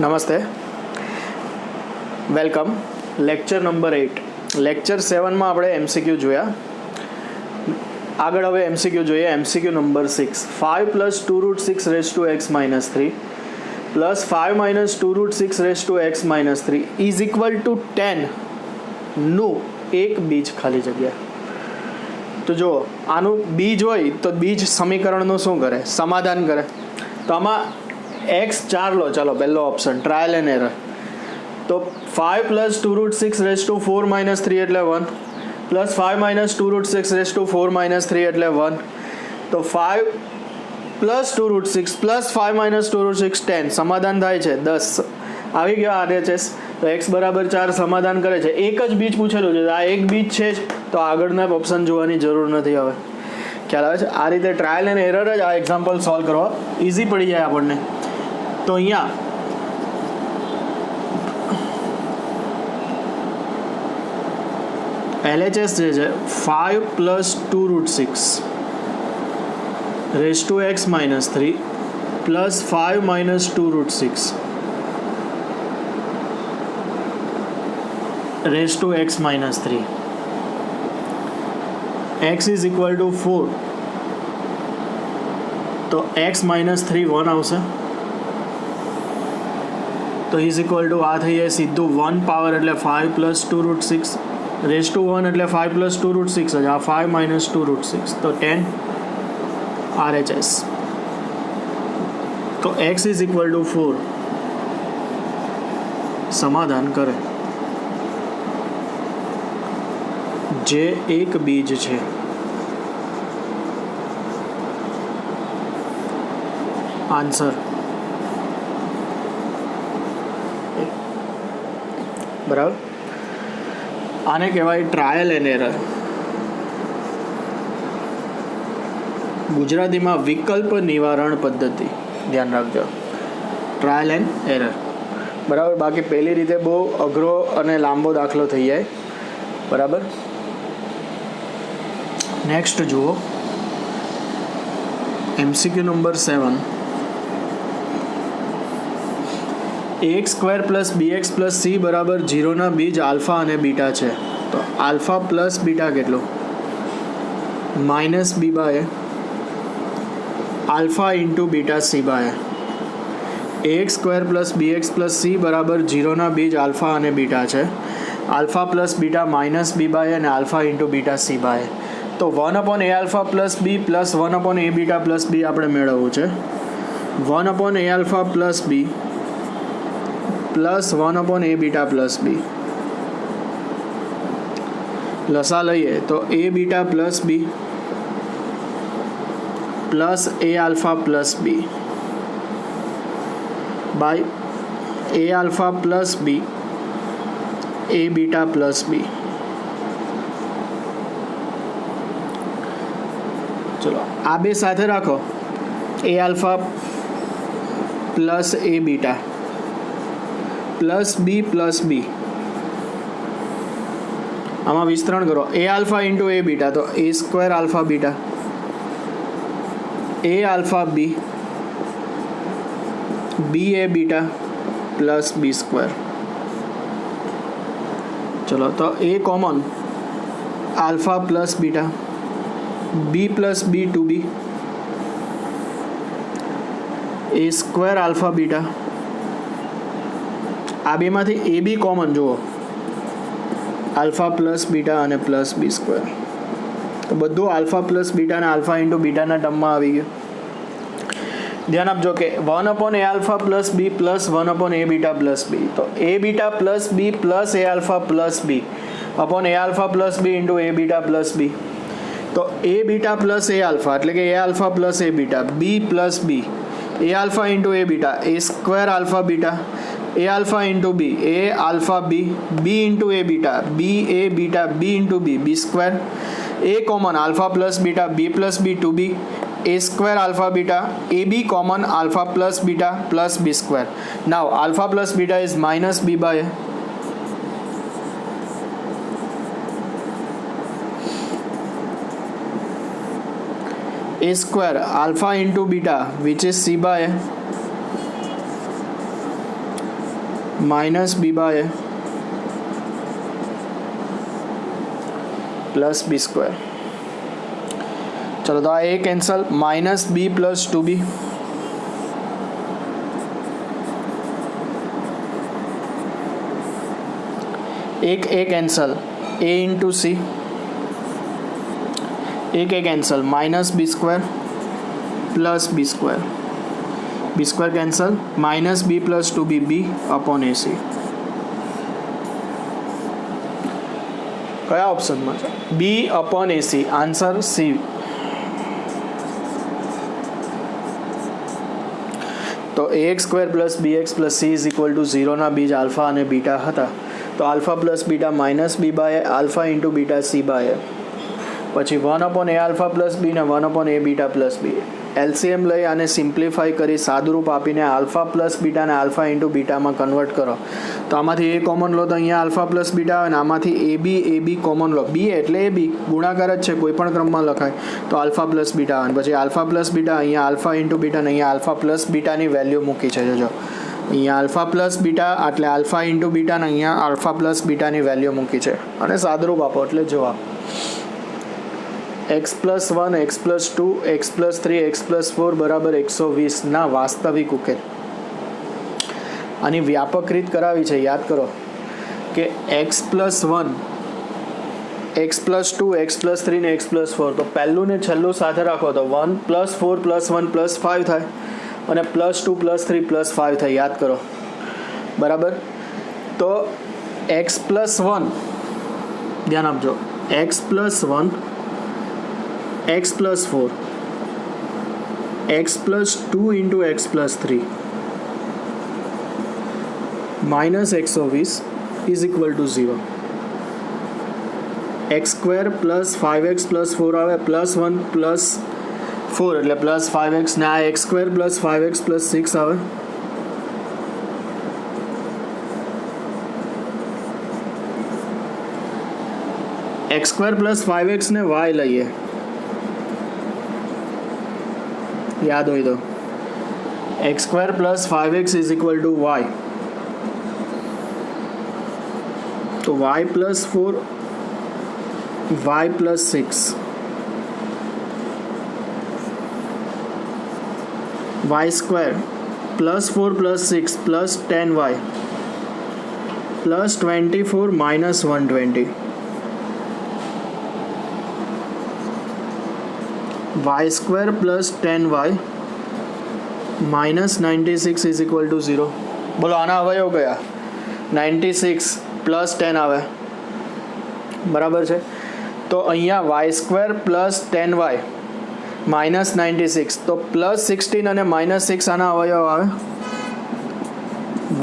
નમસ્તે, welcome. Lecture number 8. Lecture 7માં આપણે એમસીક્યુ જોયા. આગળ હવે એમસીક્યુ જોઈએ. MCQ number 6. 5 + 2 √ 6 raise to x - 3 + 5 - 2 √ 6 raise to x - 3 is equal to 10 નું એક બીજ ખાલી જગ્યા. તો જો આનું બીજ હોય તો બીજ સમીકરણનું શું કરે? સમાધાન કરે. તો આમાં x 4 લો. ચાલો પહેલો ઓપ્શન ટ્રાયલ એન્ડ એરર. તો 5 + 2 √ 6 રેઝ ટુ 4 - 3 એટલે 1 + 5 - 2 √ 6 રેઝ ટુ 4 - 3 એટલે 1. તો 5 + 2 √ 6 + 5 - 2 √ 6 10 સમાધાન થાય છે 10. આવી ગયો RHS. તો x = 4 સમાધાન કરે છે. એક જ બીજ પૂછેલું છે. આ એક બીજ છે જ તો આગળના ઓપ્શન જોવાની જરૂર નથી. હવે ખ્યાલ આવે છે? આ રીતે ટ્રાયલ એન્ડ એરર જ આ એક્ઝામ્પલ સોલ્વ કરવા ઇઝી પડી જાય આપણને. તો અહીંયા LHS જે છે 5 + 2 √ 6 raise to x - 3 + 5 - 2 √ 6 raise to x - 3. x is equal to 4. તો x - 3 1 આવશે. તો ઇઝ ઇક્વલ ટુ આ થઈ જાય સીધું 1 પાવર એટલે 5 + 2 √ 6 રેઝ ટુ 1 એટલે 5 + 2 √ 6 જ. આ 5 - 2 √ 6 તો 10 RHS. તો x ઇઝ ઇક્વલ ટુ 4 સમાધાન કરે. જે એક બીજ છે. આન્સર બરાબર. આને કહેવાય ટ્રાયલ એન્ડ એરર. ગુજરાતીમાં વિકલ્પ નિવારણ પદ્ધતિ. ધ્યાન રાખજો, ટ્રાયલ એન્ડ એરર. બરાબર. બાકી પહેલી રીતે બહુ અઘરો અને લાંબો દાખલો થઈ જાય. બરાબર. નેક્સ્ટ જુઓ MCQ number 7. ax² + bx + c = 0 ના બીજ આલ્ફા અને બીટા છે. તો આલ્ફા પ્લસ બીટા કેટલું? -b/a alpha * beta c/a. ax² + bx + c = 0 ના બીજ આલ્ફા અને બીટા છે. આલ્ફા પ્લસ બીટા -b/a અને આલ્ફા * બીટા c/a. તો 1/a alpha + b + 1/a beta + b આપણે મેળવવું છે. 1/a alpha + b + 1/a beta + b. લસા લઈએ તો a beta + b + a alpha + b by a alpha + b a beta + b. ચલો આ બે સાથે રાખો. a alpha + a beta + b + b. આમાં વિસ્તરણ કરો. a alpha * a બીટા તો a² alpha beta a alpha b b a beta + b². ચલો તો a common alpha + beta b + b to b a² alpha beta. આ બેમાંથી a b common જુઓ. Alpha + beta અને + b². તો બધું alpha + beta અને આલ્ફા * બીટાના ટર્મમાં આવી ગયું. ધ્યાન આપજો કે 1/a alpha + b + 1/a beta + b. તો a beta + b + a alpha + b upon a alpha + b into a beta + b. તો a બીટા + a alpha એટલે કે a alpha + a beta b + b a alpha * a beta a² alpha beta a alpha * b a alpha b b * a beta b a beta b * b b². a common alpha + beta b + b to b a² alpha beta a b common alpha + beta + b². now alpha + beta is -b/a. a square alpha into beta which is c by a minus b by a plus b square. चलो तो आ a cancel, minus b plus 2b एक a cancel, a into c, एक a cancel, minus b square plus b square, b square cancel, minus b plus 2b b upon a c. कया option में છે? B upon a c, answer c. तो a x square plus b x plus c is equal to 0 ना बीज alpha और beta था। तो alpha plus beta minus b by alpha into beta c by पछी 1 upon a alpha plus b ने 1 upon a beta plus b. LCM लई आने simplify करी सादुरूप आपीने आल्फा प्लस बीटा ने आल्फा इंटू बीटा में कन्वर्ट करो। तो आमांथी ए कॉमन लो तो अहींया आल्फा प्लस बीटा आवे ने आमांथी ए बी कॉमन लो, बी एटले ए बी गुणाकार ज छे, कोईपण क्रममां लखाय तो आल्फा प्लस बीटा आवे। पछी आल्फा प्लस बीटा, अहींया आल्फा इंटू बीटा ने अहींया आल्फा प्लस बीटानी वेल्यू मूकी छे। जोजो अहींया आल्फा प्लस बीटा એટલે આલ્ફા ઇન્ટુ બીટા ને અહીંયા આલ્ફા પ્લસ બીટાની વેલ્યુ મૂકી છે અને સાદુરૂપ આપો એટલે જવાબ x + 1 x + 2 x + 3 x + 4 બરાબર 120 ના વાસ્તવિક ઉકેલ। આની વ્યાપક રીત કરાવી છે, યાદ કરો કે x + 1 x + 2 x + 3 ને x + 4 તો પહેલું ને છેલ્લું સાથે રાખો તો 1 + 4 + 1 + 5 થાય અને +2 + 3 + 5 થાય, યાદ કરો બરાબર। તો x + 1 ધ્યાન આપજો, x + 1 x + 4 x + 2 into x + 3 minus 120 is equal to 0। x² + 5x + 4 આવે +1 + 4 એટલે +5x ને આ x² + 5x + 6 આવે। x² + 5x ને y લઈએ, याद हो तो x² + 5x is equal to y, तो y + 4 y + 6 y² + 4 + 6 + 10y + 24 - 120 y² + 10y - 96 is equal to 0। બોલો આના અવયવ કયા? 96 + 10 આવે બરાબર છે। તો અહીંયા y² + 10y - 96 તો +16 અને -6 આના અવયવ આવે,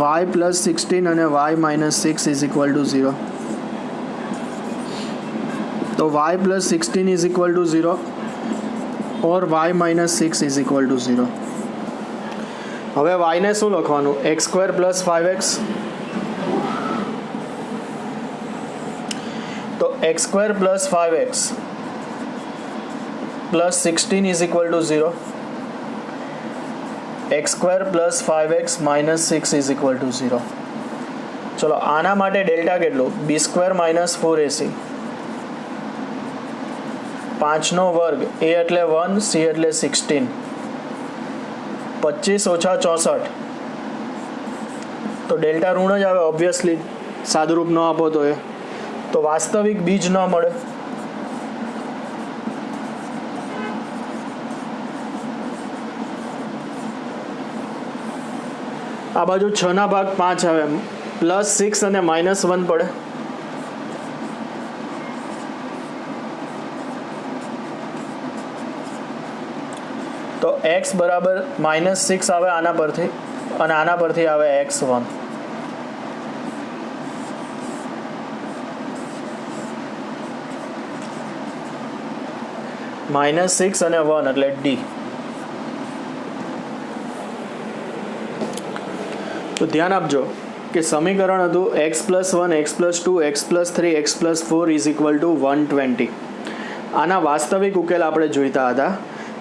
y + 16 અને y - 6 is equal to 0। તો y + 16 is equal to 0 और y - 6 is equal to 0। હવે y ને શું લખવાનું? x² + 5x, તો x² + 5x + 16 is equal to 0, x² + 5x - 6 is equal to 0। ચલો આના માટે ડેલ્ટા કેટલું? b² - 4ac, 5 નો વર્ગ, a એટલે 1 c એટલે 16, 25 - 64 તો ડેલ્ટા ઋણ જ આવે ઓબ્વિયસલી, સાદુરૂપ ન આપો તો એ તો વાસ્તવિક બીજ ન મળે। આ બાજુ 6 ના ભાગ 5 આવે, +6 અને -1 પડે, તો x બરાબર -6 આવે આના પરથી અને આના પરથી આવે x1। -6 અને 1 એટલે D। તો ધ્યાન આપજો કે સમીકરણ હતું x + 1 x + 2 x + 3 x + 4 is equal to 120। આના વાસ્તવિક ઉકેલ આપણે જોઈતા હતા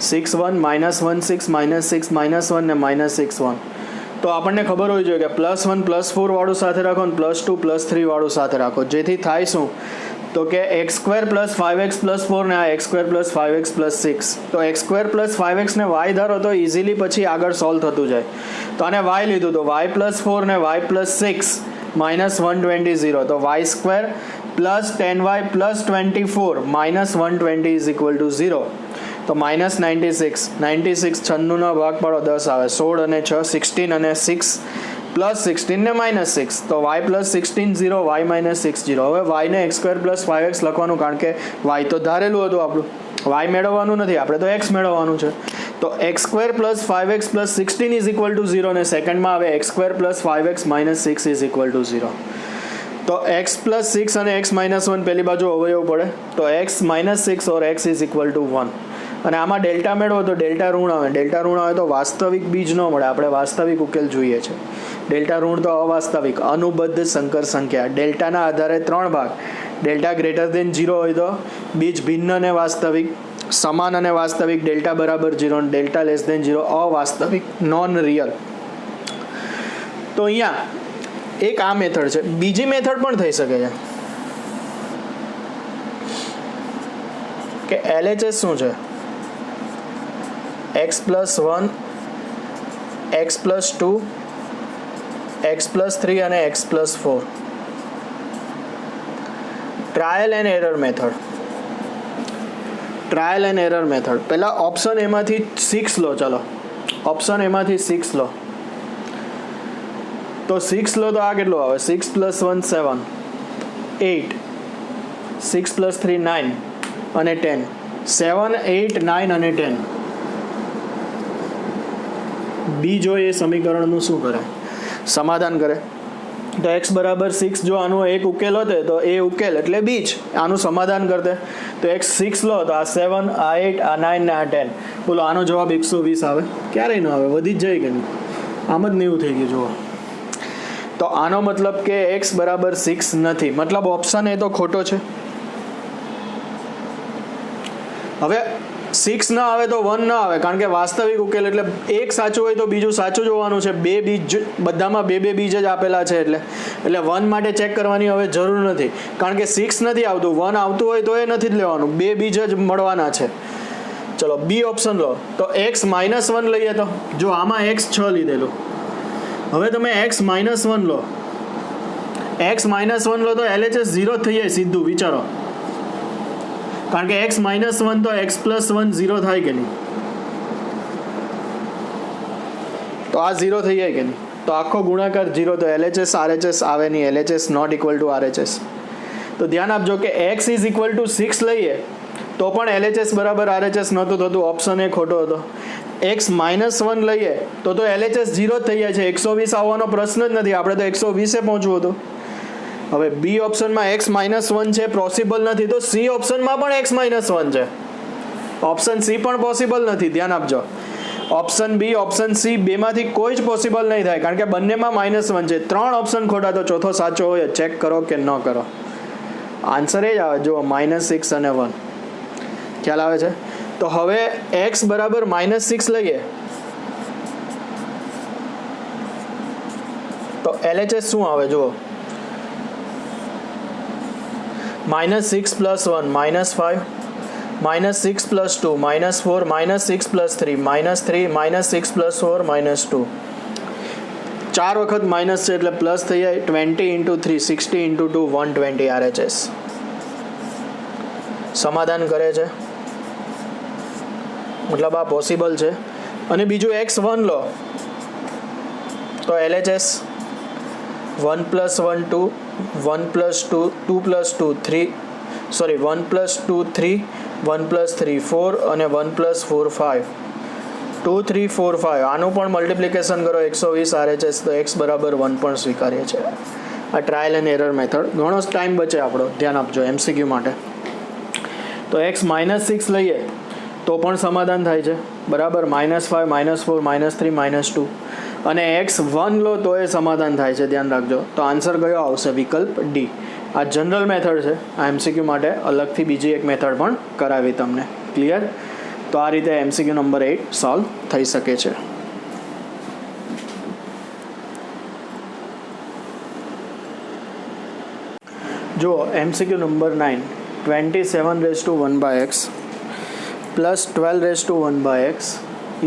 6 1 -1 6 -6 -1 ને -6 1। તો આપણને ખબર હોવી જોઈએ કે +1 +4 વાળું સાથે રાખો અને +2 +3 વાળું સાથે રાખો, જેથી થાય શું તો કે x² + 5x + 4 ને આ x² + 5x + 6, તો x² + 5x ને y ધારો તો ઇઝીલી પછી આગળ સોલ્વ થતું જાય. તો આને y લીધું તો y + 4 ને y + 6 -120 0, તો y² + 10y + 24 -120 = 0. તો -96, 96 નો ભાગ પાડો 10 આવે, 16 અને 6 16 અને 6 +16 ને -6, તો y + 16 0, y -6 0. હવે y ને x² + 5x લખવાનું, કારણ કે y તો ધારેલું હતું આપણું, y મેળવવાનું નથી, આપણે તો x મેળવવાનું છે. તો x² + 5x + 16 = 0, અને સેકન્ડમાં આવે x² + 5x - 6 = 0. તો x + 6 અને x - 1 પહેલી બાજુ અવયવ પડે, તો x - 6 or x = 1. અને આમાં ડેલ્ટા મેળવો તો ડેલ્ટા ઋણ આવે, ડેલ્ટા ઋણ આવે તો વાસ્તવિક બીજ ન મળે, આપણે વાસ્તવિક ઉકેલ જોઈએ છે. ડેલ્ટા ઋણ તો અવાસ્તવિક અનુબદ્ધ સંકર સંખ્યા, ડેલ્ટાના આધારે 3 ભાગ, ડેલ્ટા > 0 હોય તો બીજ ભિન્ન અને વાસ્તવિક, સમાન અને વાસ્તવિક, ડેલ્ટા = 0 અને ડેલ્ટા < 0 અવાસ્તવિક નોન રિયલ. તો અહીંયા એક આ મેથડ છે, બીજી મેથડ પણ થઈ શકે છે કે LHS શું છે, x + 1 x + 2 x + 3 અને x + 4. Trial and error method. Trial and error method પહેલા ઓપ્શન એમાંથી 6 લો, ચલો ઓપ્શન એમાંથી 6 લો, તો 6 લો તો આ કેટલું આવે, 6 + 1 7 8, 6 + 3 9 અને 10, 7 8 9 અને 10. બી જો એ સમીકરણનું શું કરે, સમાધાન કરે. તો x = 6, જો આનો એક ઉકેલ હોતે તો એ ઉકેલ એટલે બીજ, આનું સમાધાન કરતે. તો x 6 લો તો આ 7 આ 8 આ 9 ને આ 10, બોલો આનો જવાબ 120 આવે? ક્યારેય ન આવે, વધી જ જાય કે નહીં, આમ જ 90 થઈ ગયું. જુઓ, તો આનો મતલબ કે x = 6 નથી, મતલબ ઓપ્શન એ તો ખોટો છે. હવે 6 ન આવે તો 1 ન આવે, કારણ કે વાસ્તવિક ઉકેલ એટલે એક સાચું હોય તો બીજું સાચું જ હોવાનું છે. બે બીજ બધામાં બે બીજ જ આપેલા છે, એટલે 1 માટે ચેક કરવાની હવે જરૂર નથી, કારણ કે 6 નથી આવતું, 1 આવતું હોય તો એ નથી જ લેવાનું, બે બીજ જ મળવાના છે. ચલો બી ઓપ્શન લો, તો x - 1 લઈએ, તો જો આમાં x 6 લીધેલું, હવે તમે x - 1 લો, x - 1 લો તો LHS 0 થઈ જાય સીધું, વિચારો, કારણ કે x - 1 તો x + 1 0 થાય કે નહીં, તો આ 0 થઈ જાય કે નહીં, તો આખો ગુણાકાર 0, તો LHS RHS આવે નહીં, LHS ≠ RHS. તો ધ્યાન આપજો કે x = 6 લઈએ તો પણ LHS = RHS નહોતું થતું, ઓપ્શન એ ખોટો હતો. x - 1 લઈએ તો LHS 0 જ થઈ જાય છે, 120 આવવાનો પ્રશ્ન જ નથી, આપણે તો 120 પહોંચવું હતું. હવે બી ઓપ્શનમાં x - 1 છે, પોસિબલ નથી, તો સી ઓપ્શનમાં પણ x - 1 છે, ઓપ્શન સી પણ પોસિબલ નથી. ધ્યાન આપજો, ઓપ્શન બી ઓપ્શન સી બેમાંથી કોઈ જ પોસિબલ નહીં થાય, કારણ કે બંનેમાં -1 છે. 3 ઓપ્શન ખોટા, તો ચોથો સાચો હોય, ચેક કરો કે ન કરો, આન્સર એ જ આવે. જુઓ -6 અને 1, ખ્યાલ આવે છે. તો હવે x = -6 લઈએ તો LHS શું આવે, જુઓ -6 + 1 -5, -6 + 2 -4, -6 + 3 -3, -6 + 4 -2. 4 વખત માઇનસ છે એટલે પ્લસ થઈ જાય. 20 × 3 60 × 2 120 RHS. સમાધાન કરે છે, મતલબ આ પોસિબલ છે. અને બીજું x1 લો તો LHS 1 + 1 2, 1 + 2 2 + 2 3, 1 + 2 3, 1 + 3 4 અને 1 + 4 5. 2 3 4 5 આનું પણ મલ્ટિપ્લિકેશન કરો 120 RHS તો x = 1 પણ સ્વીકાર્ય છે. આ ટ્રાયલ એન્ડ એરર મેથડ, ઘણો ટાઈમ બચે આપણો, ધ્યાન આપજો MCQ માટે. તો x -6 લઈએ તો પણ સમાધાન થાય છે, બરાબર. -5 -4 -3 -2 અને x1 લો તો એ સમાધાન થાય છે, ધ્યાન રાખજો. તો આન્સર કયો આવશે? વિકલ્પ ડી. આ જનરલ મેથડ છે, આ MCQ માટે અલગથી બીજી એક મેથડ પણ કરાવી તમને. ક્લિયર? તો આ રીતે MCQ નંબર 8 સોલ્વ થઈ શકે છે. જો MCQ નંબર 9 27 raise to 1 by x plus 12 raise to 1 by x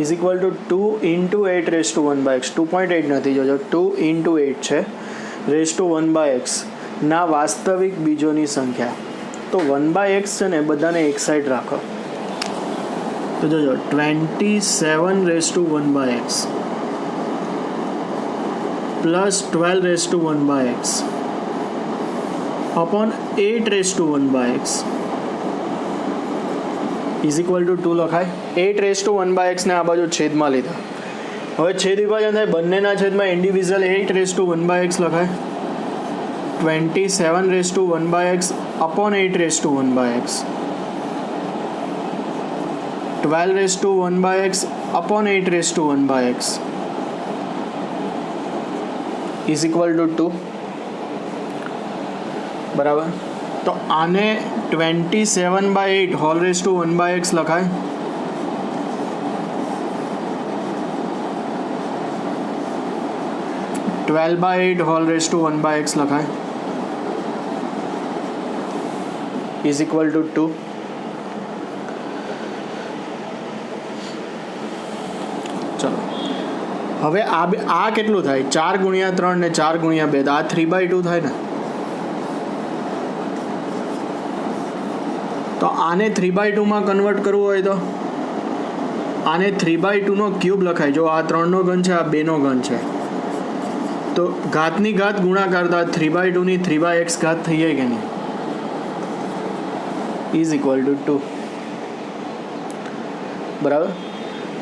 is equal to 2 into 8 raise to 1 by x 2.8 નથી જોજો 2 ઇન્ટુ 8 છે રેસ ટુ 1 બાય એક્સ ના વાસ્તવિક બીજોની સંખ્યા. તો 1 બાય એક્સ છે ને બધાને એક સાઈડ રાખો. તો જોજો 27 raise to 1 by x plus 12 raise to 1 by x upon 8 raise to 1 by x is equal to 2 लखाय. 8 रेस टू 1 बाय एक्स ने आ बाजू छेदमां लीधा. હવે છેદ વિભાજન થાય બંનેના છેદમાં individual 8 raise to 1 by x લખાય. 27 raise to 1 by x upon 8 raise to 1 by x 12 raise to 1 by x upon 8 raise to 1 by x is equal to 2. બરાબર. તો આને 27/8 whole raise to 1 by x લખાય. Twelve by 8 whole raise to 1 by x લખાય is equal to 2. ચલો હવે આ કેટલું થાય? 4 ગુણ્યા 3 ને 4 ગુણ્યા 2 તો આ 3/2 થાય ને. તો આને 3/2 માં કન્વર્ટ કરવું હોય તો આને 3/2 નો ક્યુબ લખાય. જો આ 3 નો ઘન છે, આ 2 નો ઘન છે, તો ઘાતની ઘાત ગુણાકાર તો 3/2 ની 3/x ઘાત થઈ જાય કે નહીં ઇઝ ઇક્વલ ટુ 2. બરાબર.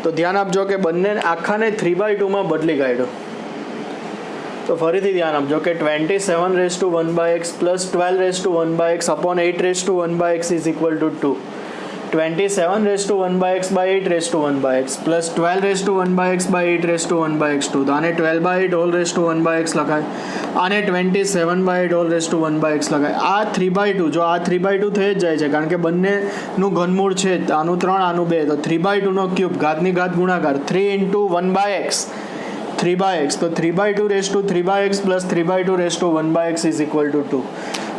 તો ધ્યાન આપજો કે બંને આખાને 3/2 માં બદલી કાઢ્યો. તો ફરીથી ધ્યાન આપજો કે 27 raise to 1 by x plus 12 raise to 1 by x upon 8 raise to 1 by x is equal to 2. 27 raise to 1 by x by 8 raise to 1 by x plus 12 raise to 1 by x by 8 raise to 1 by x 2. તો આને 12/8 whole raise to 1 by x લખાય. આને 27/8 whole raise to 1 by x લખાય. આ 3/2 જો આ 3/2 થઈ જ જાય છે કારણ કે બંનેનું ઘનમૂળ છે. આનું 3 આનું 2 તો 3/2 નો ક્યુબ ઘાતની ઘાત ગુણાકાર 3 ઇન્ટુ 1 બાય એક્સ 3/x. તો 3/2 raise to 3/x plus 3/2 raise to 1 by x is equal to 2.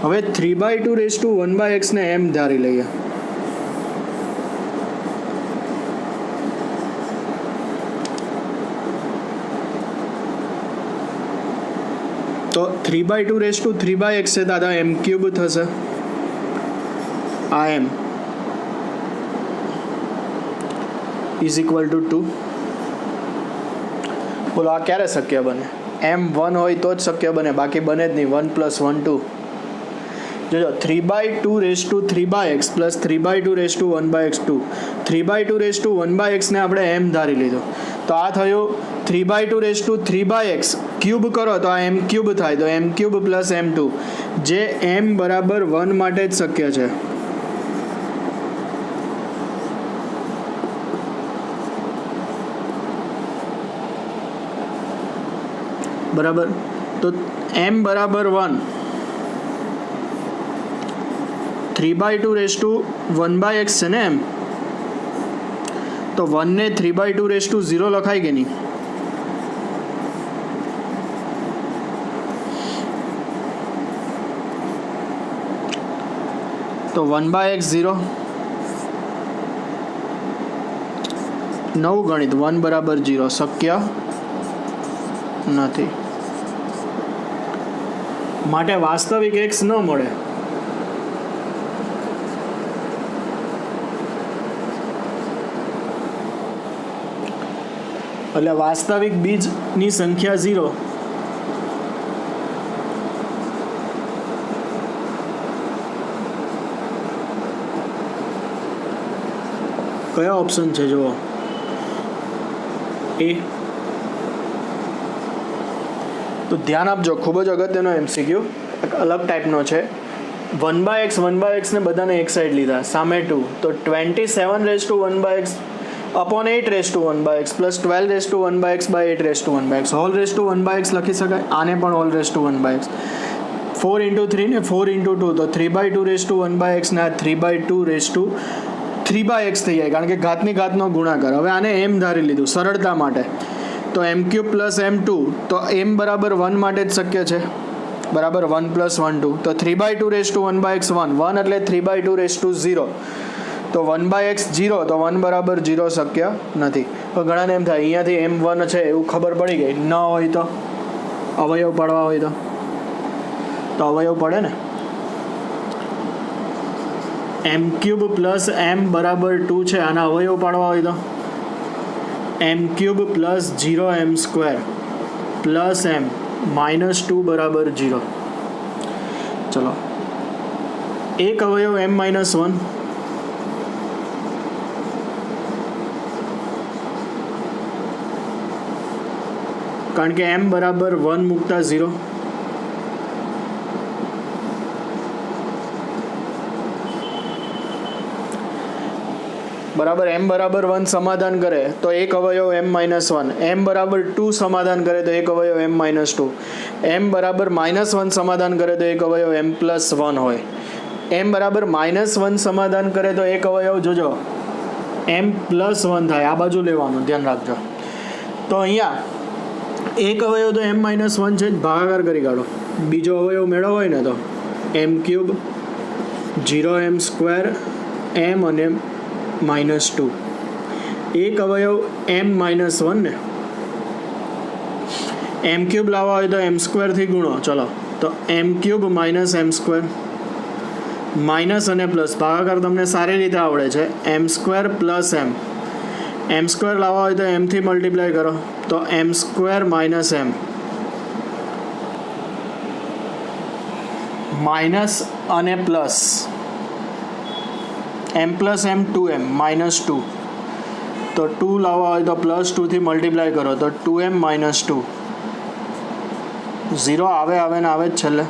હવે 3/2 રેસ ટુ 1 બાય એક્સ ને એમ ધારી લઈએ. તો 3/2 રેસ ટુ 3/x છે દાદા એમ ક્યુબ થશે. આ એમ ઇઝ ઇક્વલ ટુ 2. બોલો આ ક્યારે શક્ય બને? m1 હોય તો જ શક્ય બને, બાકી બને જ નહીં. 1 + 1 2. જોજો 3/2 raise to 3/x plus 3/2 raise to 1 by x 2. 3/2 raise to 1 by x ને આપણે m ધારી લીધો. તો આ થયું 3/2 રેસ ટુ 3/x ક્યુબ કરો તો આ m ક્યુબ થાય. તો m ક્યુબ પ્લસ m2 જે m બરાબર 1 માટે જ શક્ય છે. બરાબર. તો m બરાબર 1 3/2 રેસ ટુ 1 બાય એક્સ છે ને એમ. તો 1 ને 3/2 રેસ ટુ 0 લખાય કે નહીં? તો 1 બાય એક્સ 0. 9 ગણિત 1 બરાબર 0 શક્ય નથી. માટે વાસ્તવિક x ન મળે. એટલે વાસ્તવિક બીજની સંખ્યા 0. કયો ઓપ્શન છે જુઓ? એ. તો ધ્યાન આપજો, ખૂબ જ અગત્યનો MCQ, એક અલગ ટાઈપનો છે. 1/x ને બધાને એક સાઈડ લીધા, સામે 2. તો 27 raise to 1 by x upon 8 raise to 1 by x plus 12 raise to 1 by x by 8 raise to 1 by x whole raise to 1 by x લખી શકાય. આને પણ whole raise to 1 by x. 4 into 3 ને 4 into 2 તો 3/2 raise to 1 by x ને 3/2 raise two 3 by x થઈ જાય કારણ કે ઘાતની ઘાતનો ગુણાકાર. હવે આને m ધારી લીધું સરળતા માટે. તો m ક્યુબ પ્લસ m2 તો m બરાબર 1 માટે જ શક્ય છે. બરાબર 1 + 1 2 તો 3/2 રેઝ ટુ 1/x 1 એટલે 3/2 રેઝ ટુ 0 તો 1/x 0 તો 1 બરાબર 0 શક્ય નથી. તો ઘણાને એમ થાય અહીંયાથી m1 છે એવું ખબર પડી ગઈ, ન હોય તો અવયવ પાડવા હોય તો અવયવ પડે ને. m³ + m બરાબર 2 છે, આના અવયવ પાડવા હોય તો m³ + 0m² + m -2 બરાબર 0. ચલો એક અવયવ m-1 કારણ કે m બરાબર 1 મૂકતા 0. બરાબર m બરાબર 1 સમાધાન કરે તો એક અવયવ m-1, m બરાબર 2 સમાધાન કરે તો એક અવયવ m-2, m બરાબર -1 સમાધાન કરે તો એક અવયવ m+1 હોય. m બરાબર -1 સમાધાન કરે તો એક અવયવ જોજો m+1 થાય. આ બાજુ લેવાનું, ધ્યાન રાખજો. તો અહીંયા એક અવયવ તો m-1 છે જ, ભાગાકાર કરી કાઢો. બીજો અવયવ મેળવવો હોય ને તો m³ 0m² m અને -2. એક અવયવ m-1 ને m³ લાવવા હોય તો m² થી ગુણો. ચલો તો m³ -m², માઇનસ અને પ્લસ ભાગાકાર તમને સારી રીતે આવડે છે. m² + m m² લાવવા હોય તો m થી મલ્ટીપ્લાય કરો તો m² - m માઇનસ અને પ્લસ m + m 2m -2 તો 2 લાવવા હોય તો +2 થી મલ્ટીપ્લાય કરો તો 2m - 2 0 આવે ને આવે જ છેલ્લે.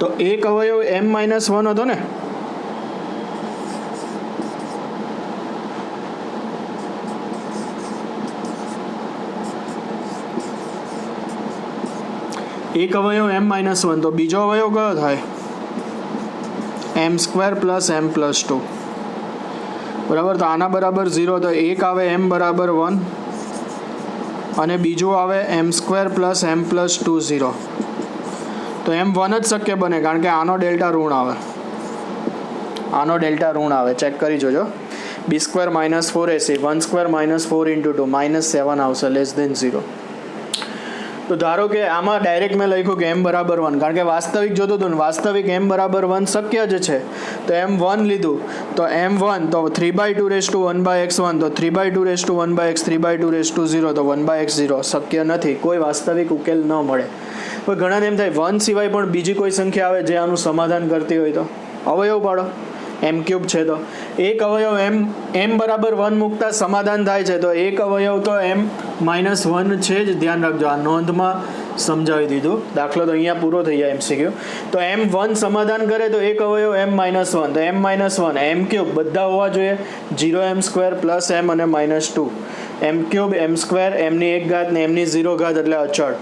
તો એક અવયવ m-1 હતો ને, એક અવયવ m-1 તો બીજો અવયવ કયો થાય m² + m+2 બરાબર. તો આના બરાબર 0 તો એક આવે m બરાબર 1 અને બીજું આવે m² + m+2 0 તો m1 જ શક્ય બને કારણ કે આનો ડેલ્ટા ઋણ આવે. ચેક કરી જોજો. b² - 4ac 1² - 4 × 2 -7 આવશે <0. તો ધારો કે આમાં ડાયરેક્ટ મેં લખ્યું કે m બરાબર 1 કારણ કે વાસ્તવિક જોતું હતું ને, વાસ્તવિક m બરાબર 1 શક્ય જ છે તો m1 લીધું તો m1 તો 3/2 રેઝ ટુ 1/x1 તો 3/2 rays two 1/x 3/2 rays two 0 તો 1/x 0 શક્ય નથી. કોઈ વાસ્તવિક ઉકેલ ન મળે. કોઈ ઘણાને એમ થાય 1 સિવાય પણ બીજી કોઈ સંખ્યા આવે જે આનું સમાધાન કરતી હોય તો અવયવ પાડો. m³ છે તો એક અવયવ m બરાબર 1 મૂકતા સમાધાન થાય છે તો એક અવયવ તો m-1 છે જ. ધ્યાન રાખજો, આ નોંધમાં સમજાવી દીધું. દાખલો તો અહીંયા પૂરો થઈ જાય MCQ. તો m1 સમાધાન કરે તો એક અવયવ m-1 તો m-1 m³ બધા હોવા જોઈએ 0m² + m અને -2 m³ m² mની 1 ઘાત ને mની 0 ઘાત એટલે અચળ.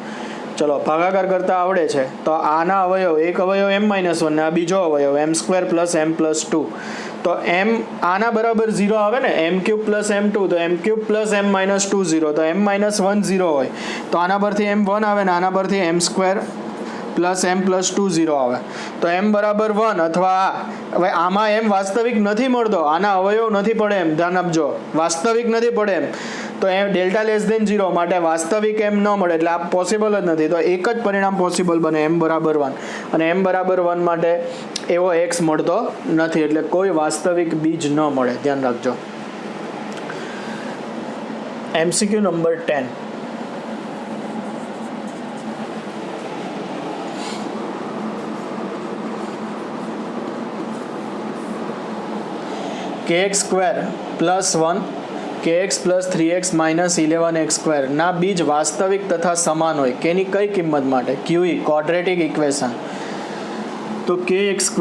ચલો ભાગાકાર કરતા આવડે છે તો આના અવયવ એક અવયવ m-1 ને આ બીજો અવયવ m² + m+2 તો m આના બરાબર 0 આવે ને m³ + m2 તો m³ + m-2 0 તો m-1 0 હોય તો આના પરથી m1 આવે ને આના પરથી m² + m+2 0 આવે તો m બરાબર 1 અથવા હવે આમાં m વાસ્તવિક નથી મળતો, આના અવયવ નથી પડે એમ. ધ્યાન આપજો, વાસ્તવિક નથી પડે એમ તો એમ ડેલ્ટા <0 માટે વાસ્તવિક m ન મળે એટલે આ પોસિબલ જ નથી. તો એક જ પરિણામ પોસિબલ બને m બરાબર 1 અને m બરાબર 1 માટે એવો x મળતો નથી એટલે કોઈ વાસ્તવિક બીજ ન મળે. ધ્યાન રાખજો. MCQ number 10 kx² + 1 kx + 3x - 11x² ના બીજ વાસ્તવિક તથા સમાન હોય કેની કઈ કિંમત માટે? QE quadratic equation. તો kx²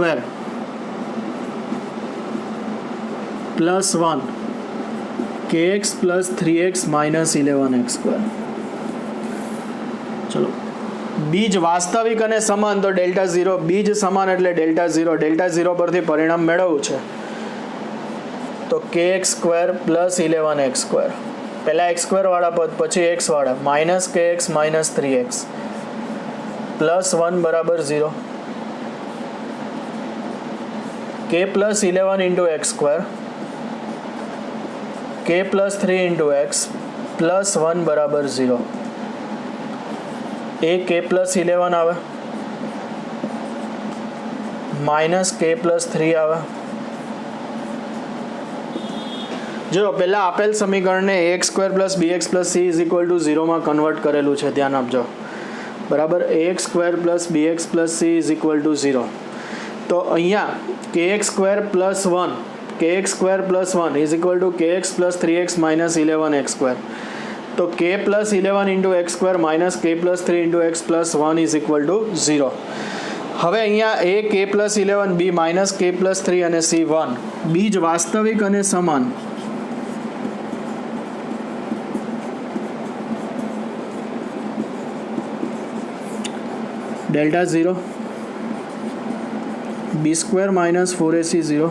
+ 1 kx + 3x - 11x². ચલો બીજ વાસ્તવિક અને સમાન તો Δ0, બીજ સમાન એટલે Δ0. Δ0 પરથી પરિણામ મેળવવું છે તો kx² + 11x². પહેલા x² વાળા પદ પછી x વાળા -kx - 3x प्लस 1 बराबर 0, k plus 11 into x square, k plus 3 into x plus 1 बराबर 0. ए k प्लस 11 आवे माइनस k प्लस 3 आवे. जो पहला आपेल समीकरण ने x square plus b x plus c is equal to 0 में कन्वर्ट करेलू है. ध्यान आपजो. बराबर x square plus b x plus c is equal to 0. तो अहिया k x square plus 1 is equal to k x plus 3x minus 11 x square. तो k plus 11 into x square minus k plus 3 into x plus 1 is equal to 0. હવે અહીંયા a k plus 11 b minus k plus 3 અને c 1 બીજ વાસ્તવિક અને સમાન. Delta 0 b square minus 4ac 0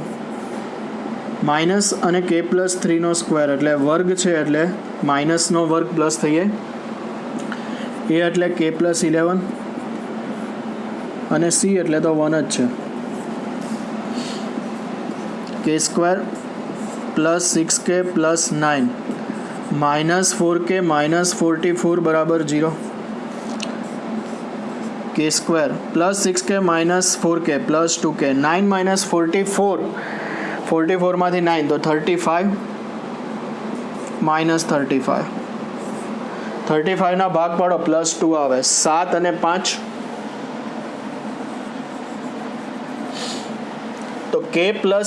minus અને k plus 3 નો સ્ક્વેર એટલે વર્ગ છે એટલે માઇનસ નો વર્ગ પ્લસ થઈએ a એટલે k પ્લસ 11 અને c એટલે તો 1 જ છે. k square plus 6k plus 9 minus 4k minus 44 બરાબર 0. k square plus 6k minus 4k plus 2k 9 minus 44 में 9 तो 35 माइनस 35 ना भाग पाड़ो प्लस 2 आवे 7 અને 5 तो k प्लस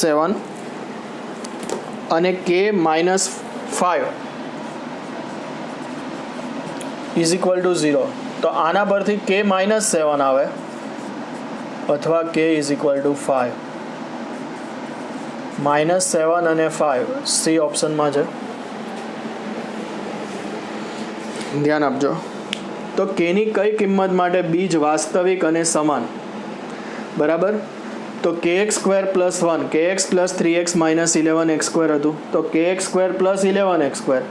7 અને k minus 5 is equal to 0. तो आना पर थी k माइनस 7 आवे अथवा k is equal to 5. Minus 7 અને 5 सी ऑप्शन में है. ध्यान आपजो. तो k ની કઈ કિંમત માટે બીજ વાસ્તવિક અને સમાન. બરાબર. તો kx square plus 1 kx plus 3x minus 11 x square હતું તો kx square plus 11 x square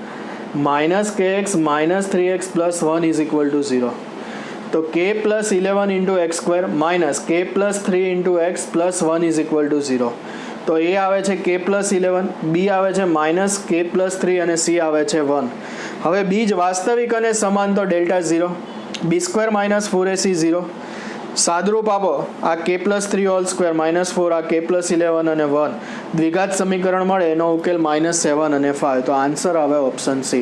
minus k x minus 3x plus 1 is equal to 0. तो k plus 11 into x square minus k plus 3 into x plus 1 is equal to 0. तो a आवे छे k plus 11 b आवे छे minus k plus 3 અને c आवे छे 1. હવે બીજ વાસ્તવિક અને સમાન તો delta 0 b square minus 4ac 0 सादरूप आपो आ k plus 3 whole square minus 4 आ k प्लस 11 અને 1 દ્વિઘાત સમીકરણ મળે એનો ઉકેલ -7 અને 5. તો આન્સર આવે ઓપ્શન સી.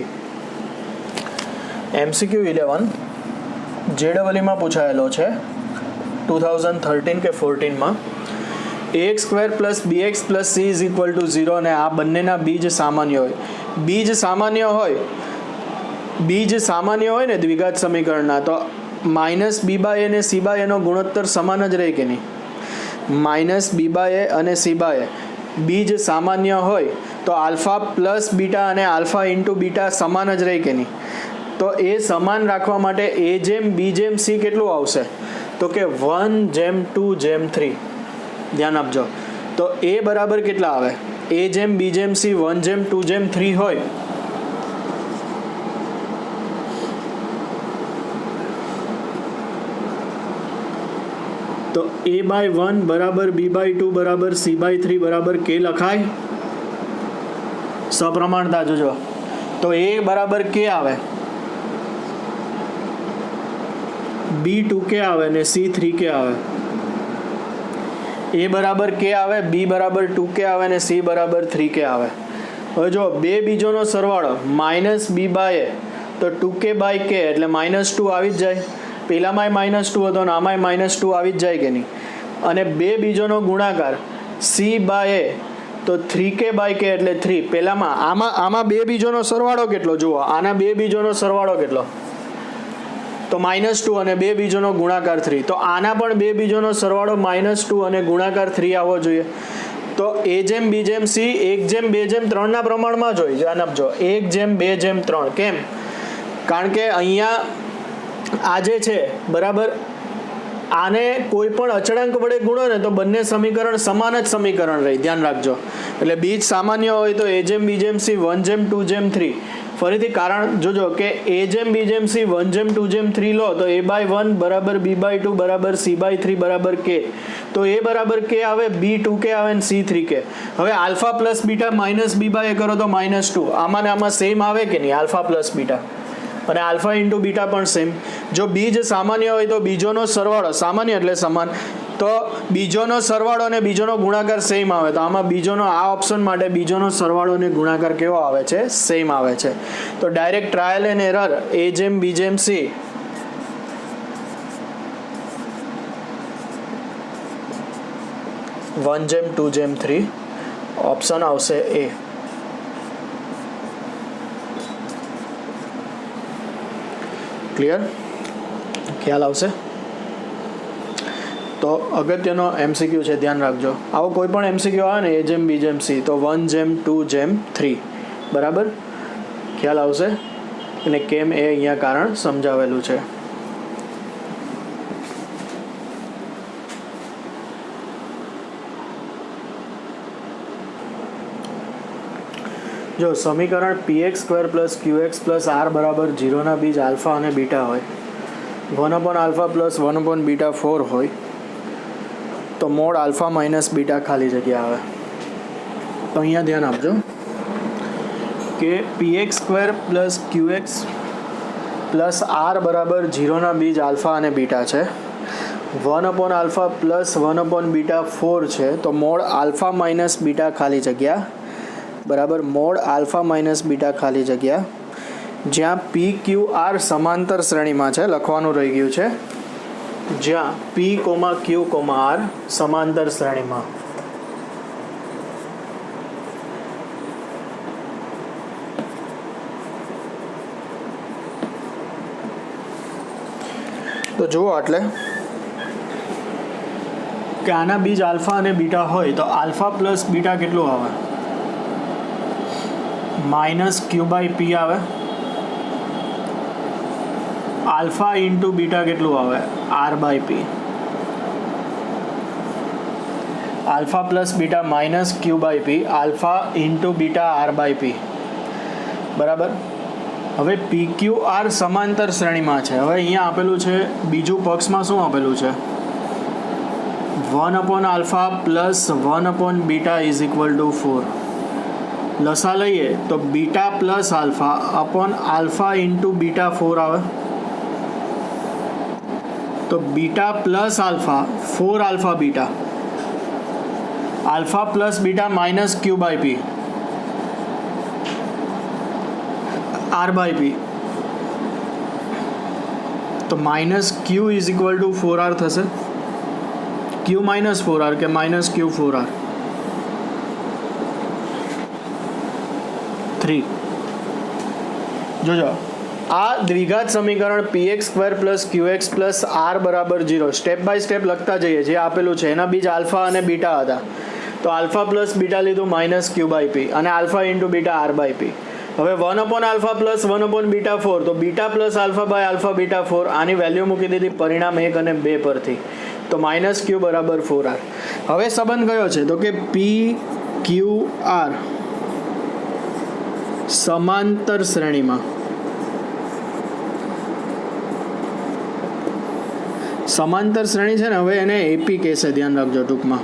MCQ 11 JEE માં પૂછાયેલો છે 2013 કે 14 માં. ax square plus bx plus c is equal two 0 અને આ બંનેના બીજ સામાન્ય હોય. બીજ સામાન્ય હોય ને દ્વિઘાત સમીકરણના તો माइनस बी बाय ए ने सी बाय ए नो गुणोत्तर समान ज रहे कि नहीं. माइनस बी बाय ए અને सी बाय ए बीज सामान्य होय तो आल्फा प्लस बीटा અને आल्फा इंटू बीटा समान ज रहे कि नहीं. तो ए समान राखवा माटे ए जेम बी जेम सी केटलुं आवशे तो के 1:2:3. ध्यान आपजो. तो ए बराबर केटला आवे ए जेम बी जेम सी 1:2:3 होय तो a/1 बराबर b/2 बराबर c/3 बराबर k लखाय. सप्रमाणता जोजो. तो a बराबर k आवे b 2k आवे ने c 3k आवे. a बराबर k आवे b बराबर 2k आवे ने c बराबर 3k आवे. હવે જો બે બીજોનો સરવાળો માઇનસ b બાય a તો 2k બાય k એટલે -2 આવી જ જાય. પેલામાં -2 હતો ને આમાં -2 આવી જ જાય કે નહીં. અને બે બીજોનો ગુણાકાર c બાય a તો 3k બાય k એટલે 3. પેલામાં આમાં બે બીજોનો સરવાળો કેટલો જુઓ. આના બે બીજોનો સરવાળો કેટલો તો -2 અને બે બીજોનો ગુણાકાર 3. તો આના પણ બે બીજોનો સરવાળો -2 અને ગુણાકાર 3 આવવો જોઈએ. તો a જેમ b જેમ c 1:2:3 ના પ્રમાણમાં જ હોય. ધ્યાન આપજો 1:2:3. કેમ? કારણ કે અહીંયા આ જે છે બરાબર આને કોઈ પણ અચળાંક વડે ગુણો ને તો બંને સમીકરણ સમાન જ સમીકરણ રહે. ધ્યાન રાખજો. એટલે બીજ સામાન્ય હોય તો a જેમ b જેમ c 1:2:3 ફરીથી કારણ જોજો કે a જેમ b જેમ c 1 જેમ 2 જેમ 3 લો તો a/1 બરાબર b/2 બરાબર c/3 બરાબર k. તો a બરાબર k આવે, b 2k આવે અને c 3k. હવે alpha plus beta minus b/a કરો તો -2. આમાં ને આમાં સેમ આવે કે નહીં? આલ્ફા પ્લસ બીટા અને આલ્ફા ઇન્ટુ બીટા પણ સેમ. જો બીજ સામાન્ય હોય તો બીજોનો સરવાળો, સામાન્ય એટલે સમાન, તો બીજોનો સરવાળો અને બીજોનો ગુણાકાર સેમ આવે. તો આમાં બીજોનો, આ ઓપ્શન માટે બીજોનો સરવાળો અને ગુણાકાર કેવો આવે છે? સેમ આવે છે. તો direct trial and error a જેમ b જેમ c, વન જેમ 2 જેમ 3, ઓપ્શન આવશે એ. ક્લિયર? ખ્યાલ આવશે? તો અગત્યનો એમસીક્યુ છે, ધ્યાન રાખજો. આવો કોઈ પણ એમસીક્યુ આવે ને a જેમ b જેમ c તો 1 જેમ 2 જેમ 3, બરાબર? ખ્યાલ આવશે? અને કેમ એ અહીંયા કારણ સમજાવેલું છે. જો સમીકરણ px² + qx + r બરાબર 0 બીજ આલ્ફા અને બીટા હોય, 1/α + 1/β 4 હોય, તો મોડ આલ્ફા માઇનસ બીટા ખાલી જગ્યા આવે. તો અહીંયા ધ્યાન આપજો કે px² + qx + r બરાબર 0 બીજ આલ્ફા અને બીટા છે, 1/α + 1/β 4 છે. તો મોડ આલ્ફા માઇનસ બીટા ખાલી જગ્યા, બરાબર? મોડ આલ્ફા માઇનસ બીટા ખાલી જગ્યા, જ્યાં p q r સમાંતર શ્રેણીમાં છે, લખવાનું રહી ગયું છે, જ્યાં p, q, r સમાંતર શ્રેણીમાં. તો જુઓ એટલે કે આના બીજ આલ્ફા અને બીટા હોય તો આલ્ફા પ્લસ બીટા કેટલું આવે? -q/p આવે. આલ્ફા ઇન્ટુ બીટા કેટલું આવે? r/p. Alpha plus beta -q/p, alpha into beta r/p, બરાબર? હવે pqr સમાંતર શ્રેણીમાં છે. હવે અહીંયા આપેલું છે, બીજું પક્ષમાં શું આપેલું છે? 1/α + 1/β = 4. લસા લઈએ તો beta plus alpha upon alpha into beta 4 આવે. તો beta plus alpha 4 alpha beta, alpha plus beta -q/p r/p. તો -q = 4r થશે. q - 4r કે -q4r? 3. જોજો આ દ્વિઘાત સમીકરણ px² + qx + r બરાબર 0 સ્ટેપ બાય સ્ટેપ લખતા જઈએ. જે આપેલું છે એના બીજ આલ્ફા અને બીટા હતા, તો આલ્ફા પ્લસ બીટા લીધું -q/p અને આલ્ફા ઇન્ટુ બીટા r/p. હવે 1/α + 1/β 4, તો beta plus alpha by alpha beta 4, આની વેલ્યુ મૂકી દીધી પરિણામ 1 અને 2 પરથી. તો -q = 4r. હવે સંબંધ કયો છે? તો કે pqr સમાંતર શ્રેણીમાં, સમાંતર શ્રેણી છે ને, હવે એને એપી કહેશે, ધ્યાન રાખજો. ટૂંકમાં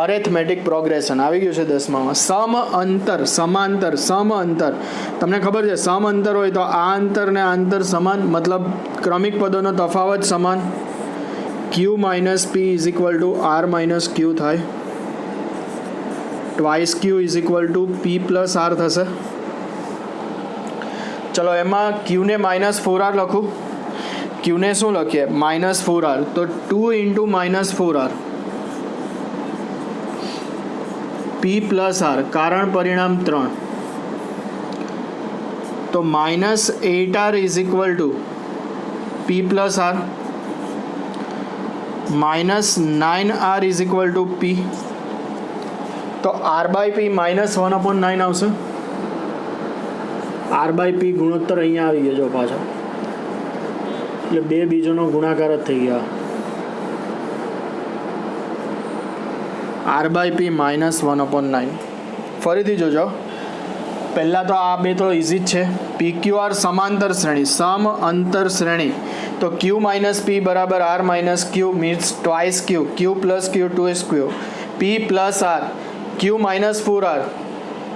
અરેથમેટિક પ્રોગ્રેશન આવી ગયું છે 10માં. સમ અંતર, સમાંતર, સમ અંતર. તમને ખબર છે સમ અંતર હોય તો આ અંતર ને આ અંતર સમાન, મતલબ ક્રમિક પદોનો તફાવત સમાન. q - p = r - q થાય. ટ્વાઇસ q = p + r થશે. ચલો એમાં q ને -4r લખું. q ને શું લખીએ? -4r. તો 2 × -4r p + r, કારણ પરિણામ 3. તો -8r = p + r, -9r = p. તો r/p -1/9 આવશે. r/p ગુણોત્તર અહીંયા આવી ગયો જો પાછો, એટલે બે બીજોનો ગુણાકાર જ થઈ ગયા. r/p -1/9. ફરીથી જોજો પહેલાં તો આ બે તો ઇઝી જ છે. પી ક્યુ આર સમાંતર શ્રેણી, સમ અંતર શ્રેણી, તો ક્યુ માઇનસ પી બરાબર r minus q means twice q, q plus q two q, p plus r, q minus 4r,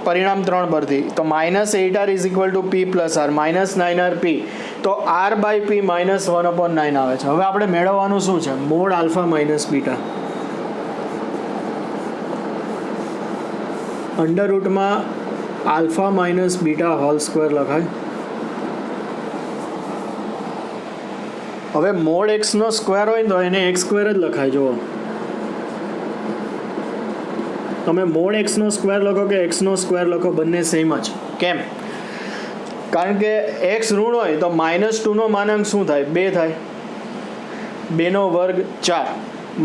પરિણામ 3 પરથી તો -8r is equal to p plus r, -9r પી, તો આર બાય પી -1/9 આવે છે. હવે આપણે મેળવવાનું શું છે? Mod alpha minus beta. Under રૂટમાં alpha minus beta whole square લખાય. હવે મોડ એક્સનો સ્ક્વેર હોય ને તો એને એક્સ સ્ક્વેર જ લખાય. જુઓ, તમે મોડ એક્સનો સ્ક્વેર લખો કે એક્સનો સ્ક્વેર લખો, બંને સેમ જ. કેમ? કારણ કે એક્સ ઋણ હોય તો -2નો માનાંક શું થાય? 2 થાય. 2નો વર્ગ 4,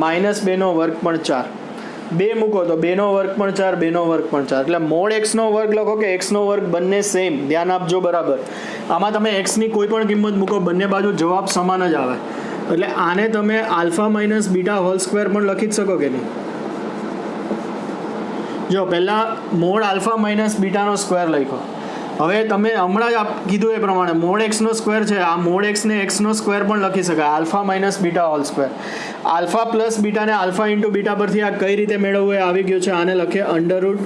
-2નો વર્ગ પણ 4, 2 મૂકો તો 2નો વર્ગ પણ 4, 2નો વર્ગ પણ 4. એટલે મોડ એક્સનો વર્ગ લખો કે એક્સનો વર્ગ, બંને સેમ. ધ્યાન આપજો બરાબર. આમાં તમે એક્સની કોઈ પણ કિંમત મૂકો, બંને બાજુ જવાબ સમાન જ આવે. એટલે આને તમે alpha minus beta whole square પણ લખી જ શકો કે નહીં? જો પહેલાં મોડ આલ્ફા માઇનસ બીટાનો સ્ક્વેર લખ્યો. હવે તમે હમણાં જ કીધું એ પ્રમાણે મોડ એક્સનો સ્ક્વેર છે, આ મોડ એક્સને એક્સનો સ્ક્વેર પણ લખી શકાય, alpha minus beta whole square. Alpha plus બીટાને આલ્ફા ઇન્ટુ બીટા પરથી આ કઈ રીતે મેળવવું એ આવી ગયું છે. આને લખીએ under root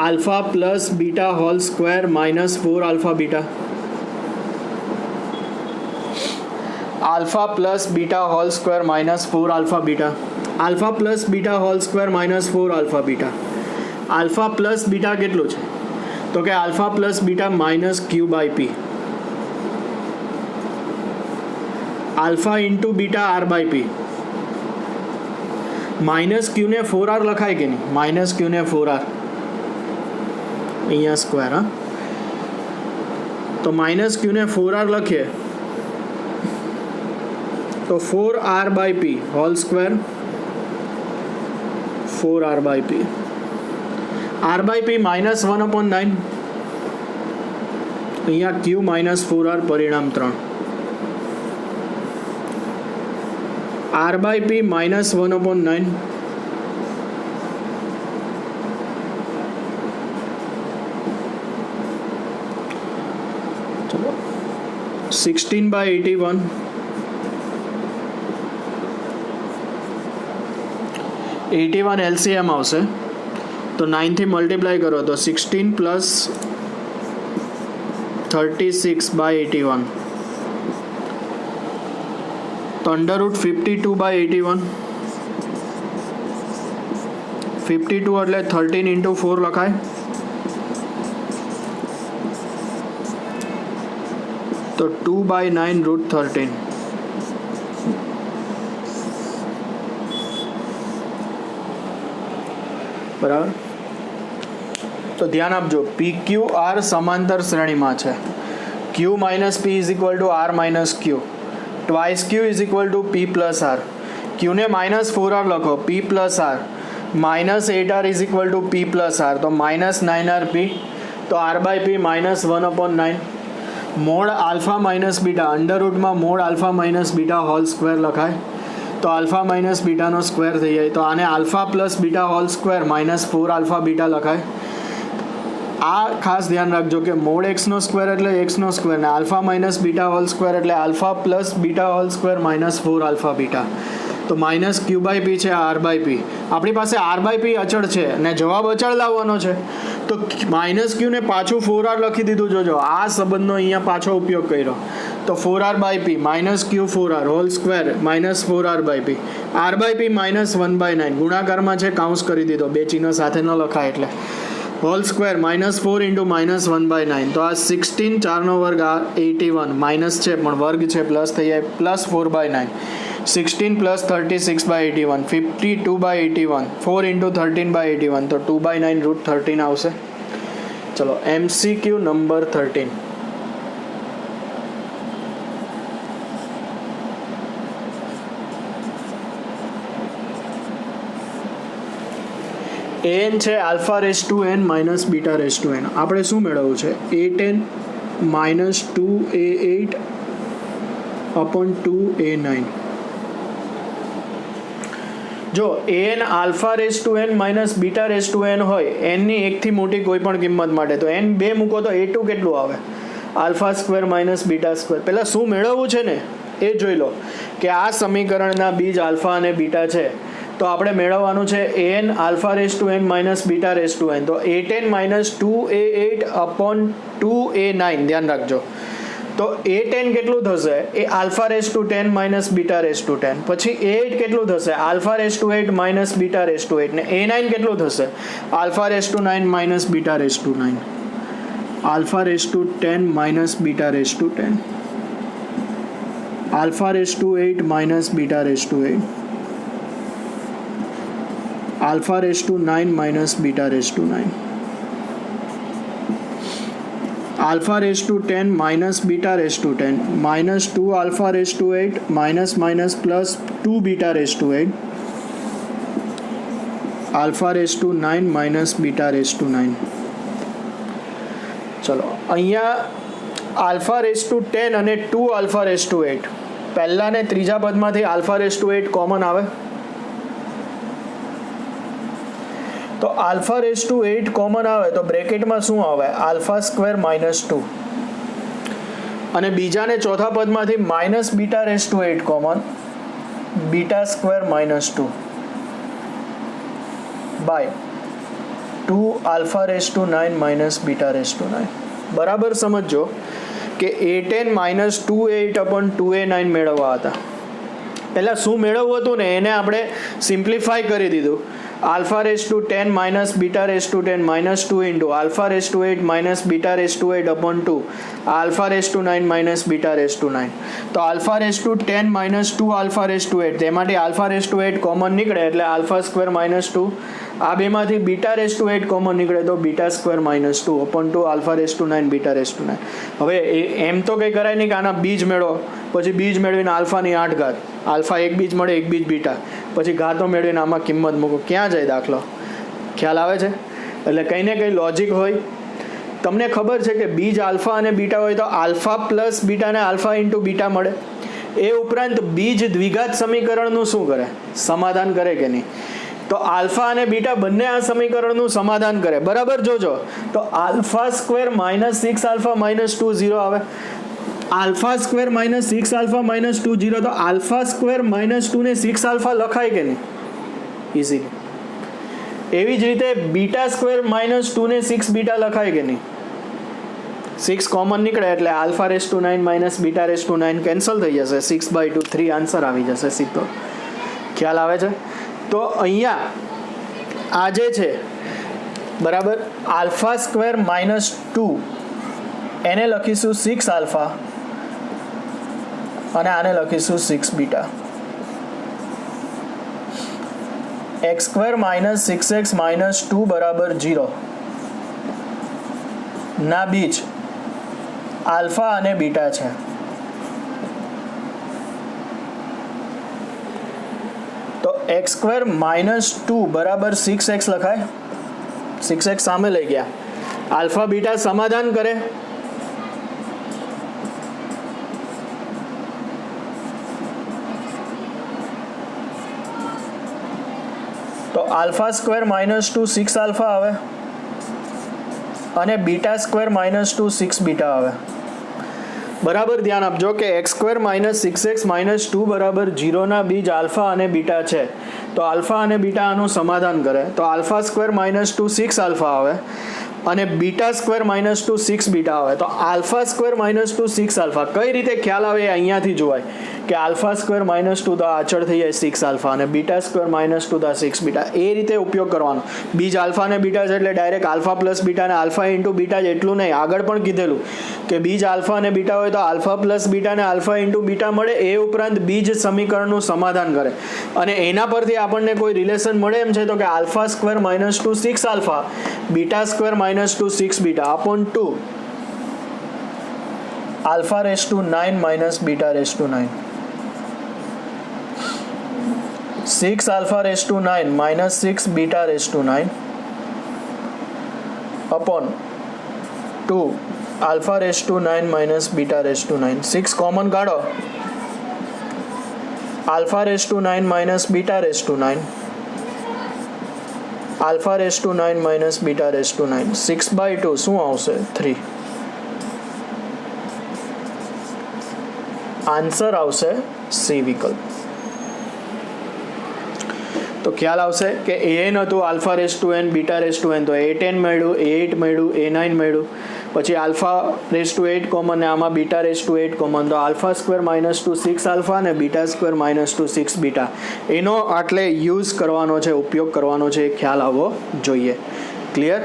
alpha plus beta whole square -4 alpha beta. Alpha plus beta whole square -4 alpha beta. Alpha plus beta whole square -4 alpha beta. Alpha plus beta કેટલું છે? તો કે alpha plus beta -q by p. Alpha into beta r by P. -q ને 4r લખાય કે નહીં? -q ને 4r, અહીંયા સ્ક્વેર. હા, તો -q ને 4r લખીએ તો 4r by p whole square, 4r by p. r by પી -1/9, અહીંયા q -4r, પરિણામ 3. r બાય પી -1/9, ચલો 16/81, 81 LCM આવશે તો 9 થી મલ્ટીપ્લાય કરો તો 16 પ્લસ 36/81, તો અંડર રૂટ 52/81. 52 એટલે 13 ઇન્ટુ 4 લખાય. તો 2/9 રૂટ 13. બરાબર. તો ધ્યાન આપજો, પી ક્યુ આર સમાંતર શ્રેણીમાં છે. Q minus p is equal to r minus q, twice q is equal to p plus r. ક્યુને -4r લખો, p plus r, -8r is equal to p plus r, તો -9r પી, તો r by P -1/9. Mod alpha minus beta, under રૂટમાં mod alpha minus beta whole square લખાય, તો alpha minus બીટાનો square થઈ જાય, તો આને alpha plus beta whole square -4 alpha beta લખાય. આ ખાસ ધ્યાન રાખજો કે મોડ એક્સનો સ્ક્વેર એટલે એક્સનો સ્ક્વેર, ને alpha minus beta whole square એટલે alpha plus beta whole square -4 alpha beta. તો -q બાય પી છે, આર બાય પી. આપણી પાસે આર બાય પી અચળ છે ને જવાબ અચળ લાવવાનો છે, તો -q ને પાછું 4r લખી દીધું. જોજો આ સંબંધનો અહીંયા પાછો ઉપયોગ કર્યો, તો 4r by P -q 4r whole square -4r by P, R by પી -1/9. ગુણાકારમાં છે, કાઉન્સ કરી દીધો, બે ચિહ્ન સાથે ન લખાય એટલે. હોલ સ્ક્વેર -4 ઇન્ટુ -1/9, તો આ 16, 4નો વર્ગ, આ 81, માઇનસ છે પણ વર્ગ છે, પ્લસ થઈ જાય, +4/9. 16 પ્લસ 36/81, 52/81, 4 ઇન્ટુ 13/81, તો 2/9 રૂટ 13 આવશે. ચલો MCQ નંબર 13. an છે alpha raise to n minus beta raise to n. આપણે શું મેળવવું છે? a10 -2a8/2a9. જો N alpha raise to N minus beta raise to N હોય એનની એકથી મોટી કોઈ પણ કિંમત માટે, તો એન 2 મૂકો તો A2 કેટલું આવે? Alpha square minus beta square. પહેલાં શું મેળવવું છે ને એ જોઈ લો કે આ સમીકરણના બીજ આલ્ફા અને બીટા છે, તો આપણે મેળવવાનું છે N alpha raise to N minus beta raise to N. તો A10 minus 2A8 upon 2A9 ધ્યાન રાખજો. તો A10 કેટલું થશે? એ alpha raise to 10 minus beta raise to 10. પછી A8 કેટલું થશે? Alpha raise to 8 minus beta raise to 8. ને A9 કેટલું થશે? Alpha raise to 9 minus beta raise to 9. Alpha raise to 10 minus beta raise to 10. Alpha raise to 8 minus beta raise to 8. Alpha raise to 9 minus beta raise to 9. alpha raised to 10 minus beta raised to 10 minus 2 alpha raised to 8 minus minus plus 2 beta raised to 8 alpha raised to 9 minus beta raised to 9. ચલો અહીંયા alpha raised to 10 અને 2 alpha raised to 8 પહેલા ને ત્રીજા પદમાંથી alpha raised to 8 common આવે, તો alpha raise to 8 common આવે તો બ્રેકેટમાં શું આવે? Alpha square minus 2. અને બીજાને ચોથા પદમાંથી minus beta raise to 8 common, beta square minus 2 by 2 alpha raise to 9 minus beta raise to 9. બરાબર સમજો કે A10 minus 2A8 upon 2A9 મેળવવા હતા. પહેલાં શું મેળવવું હતું ને એને આપણે સિમ્પ્લિફાય કરી દીધું. alpha raised to 10 minus beta raised to 10 minus 2 into alpha raised to 8 minus beta raised to 8 upon 2 alpha raised to 9 minus beta raised to 9. તો alpha raised to 10 minus 2 alpha raised to 8 તેમાંથી alpha raised to 8 common નીકળે એટલે alpha square minus 2. આ બેમાંથી beta raised to 8 common નીકળે તો beta square minus 2 upon 2 alpha raised to 9 beta raised to 9. હવે એમ તો કંઈ કરાય નહીં કે આના બીજ મેળવો, પછી બીજ મેળવીને આલ્ફાની 8 ઘાત, આલ્ફા એક બીજ મળે એક બીજ બીટા, પછી ઘાતો મેળવીને આમાં કિંમત મૂકો, ક્યાં જાય દાખલો? ખ્યાલ આવે છે? એટલે કંઈ ને કંઈ લોજિક હોય. તમને ખબર છે કે બીજ આલ્ફા અને બીટા હોય તો આલ્ફા પ્લસ બીટાને આલ્ફા ઇન્ટુ બીટા મળે. એ ઉપરાંત બીજ દ્વિઘાત સમીકરણનું શું કરે? સમાધાન કરે કે નહીં? તો આલ્ફા અને બીટા બંને આ સમીકરણનું સમાધાન કરે. બરાબર જોજો. તો alpha square minus 6 alpha minus 2 0 આવે. Alpha square minus 6 alpha minus 2 0. તો આલ્ફા સ્ક્વેર માઇનસ 2 ને 6 આલ્ફા લખાય કે નહીં? ઇઝીલી. એવી જ રીતે બીટા સ્ક્વેર માઇનસ 2 ને 6 બીટા લખાય કે નહીં? 6 કોમન નીકળે એટલે alpha raise to 9 minus beta raise to 9 cancel થઈ જશે. 6/2 3 આન્સર આવી જશે સીધો. ખ્યાલ આવે છે? તો અહીંયા આ જે છે બરાબર, આલ્ફા સ્ક્વેર માઇનસ 2 એને લખીશું 6 આલ્ફા અને આને લખીશું 6 beta. x square minus 6x minus 2 બરાબર 0 ના બીજ આલ્ફા અને બીટા છે. તો x સ્ક્વેર માઇનસ 2 બરાબર 6x લખાય. 6x સામે લઈ ગયા. આલ્ફા બીટા સમાધાન કરે. તો આલ્ફા સ્ક્વેર માઇનસ 2 6 આલ્ફા આવે અને બીટા સ્ક્વેર માઇનસ 2 6 બીટા આવે. બરાબર ધ્યાન આપજો કે x square minus 6x minus 2 બરાબર 0 ના બીજ આલ્ફા અને બીટા છે. તો આલ્ફા અને બીટા આનું સમાધાન કરે તો આલ્ફા સ્ક્વેર માઇનસ 2 6 આલ્ફા આવે અને બીટા સ્ક્વેર માઇનસ 2 6 બીટા આવે. તો આલ્ફા સ્ક્વેર માઇનસ 2 6 આલ્ફા કઈ રીતે ખ્યાલ આવે? અહીંયાથી જોવાય કે આલ્ફા સ્ક્વેર માઇનસ 2 તો આચળ થઈ જાય 6 આલ્ફા અને બીટા સ્ક્વેર માઇનસ 2 તો 6 બીટા. એ રીતે ઉપયોગ કરવાનો. બીજ આલ્ફા અને બીટા છે એટલે ડાયરેક્ટ આલ્ફા પ્લસ બીટા અને આલ્ફા ઇન્ટુ બીટા જ એટલું નહીં, આગળ પણ કીધેલું કે બીજ આલ્ફા અને બીટા હોય તો આલ્ફા પ્લસ બીટા અને આલ્ફા ઇન્ટુ બીટા મળે. એ ઉપરાંત બીજ સમીકરણનું સમાધાન કરે અને એના પરથી આપણને કોઈ રિલેશન મળે એમ છે તો કે alpha square minus 2 6 alpha beta square minus 2 6 beta upon 2 alpha raise to 9 minus beta raise to 9. 6 alpha raised to 9 minus 6 beta raised to 9 upon 2 alpha raised to 9 minus beta raised to 9. 6 common કાઢો. alpha raised to 9 minus beta raised to 9 alpha raise to 9 minus beta raise to 9 6/2 શું આવશે 3 answer આવશે C વિકલ્પ તો ખ્યાલ આવશે કે an હતું alpha raise to n beta raise to n તો a10 મળ્યું a8 મળ્યું a9 મળ્યું પછી આલ્ફા રેસ ટુ 8 કોમન ને આમાં બીટા રેસ ટુ 8 કોમન તો alpha square minus two 6 alpha ને beta square minus two 6 beta એનો આટલે યુઝ કરવાનો છે ઉપયોગ કરવાનો છે એ ખ્યાલ આવવો જોઈએ ક્લિયર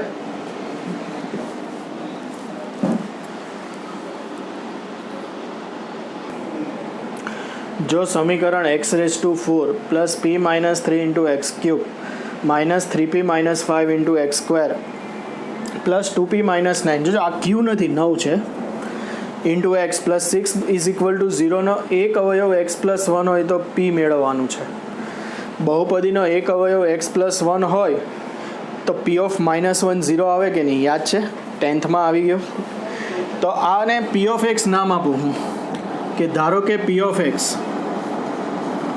जो समीकरण x raise to 4 plus p minus 3 into x cube minus 3p minus 5 into x square plus 2p minus 9 जो आ क्यू नहीं 9 है into x plus 6 is equal to 0 नो एक अवयव x प्लस 1 हो तो p मेळववानुं छे बहुपदीनो एक अवयव x प्लस 1 हो तो p ऑफ माइनस 1 0 आवे कि नहीं याद है 10th में आवी गयो तो आने p ऑफ x नाम आपूं हूँ कि धारो के p of x